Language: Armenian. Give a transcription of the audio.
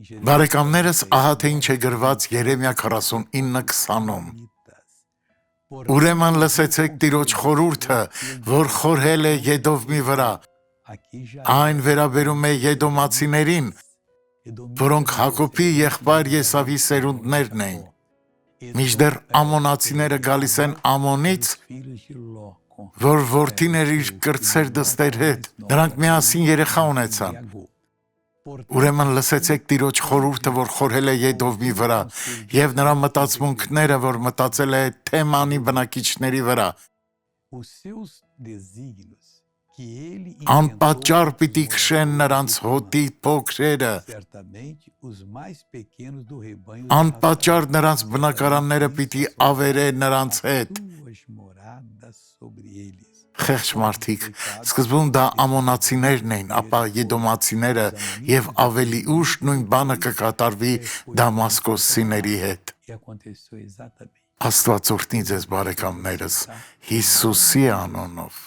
Բարեկամներս, ահա թե ինչ է գրված Երեմիա 49:20-ում. Ուրեմն լսեցեք Տիրոջ խորհուրդը, որ խորհել է Եդովմի վրա, այն վերաբերում է եդոմացիներին, որոնք Հակոբի եղբայր Եսավի սերունդներն էին, մինչդեռ ամոնացիները գալիս են Ամոնից, որ որդին էր իր կրտսեր դստեր հետ, նրանք միասին երեխա ունեցան, ուրեմն լսեցեք Տիրոջ խորհուրդը, որ խորհել է Եդովմի վրա, և նրա մտածմունքները, որ մտածել է Թեմանի բնակիչների վրա, անպատճառ պիտի քշեն նրանց հոտի փոքրերը, անպատճառ նրանց բնակարանները պիտի ավերե նրանց հետ, խեղճ մարդիկ, սկզբում դա ամոնացիներն էին, ապա եդոմացիները և ավելի ուշ նույն բանը կկատարվի դամասկոսցիների հետ։ Աստված օրհնի ձեզ բարեկամներս Հիսուսի անունով։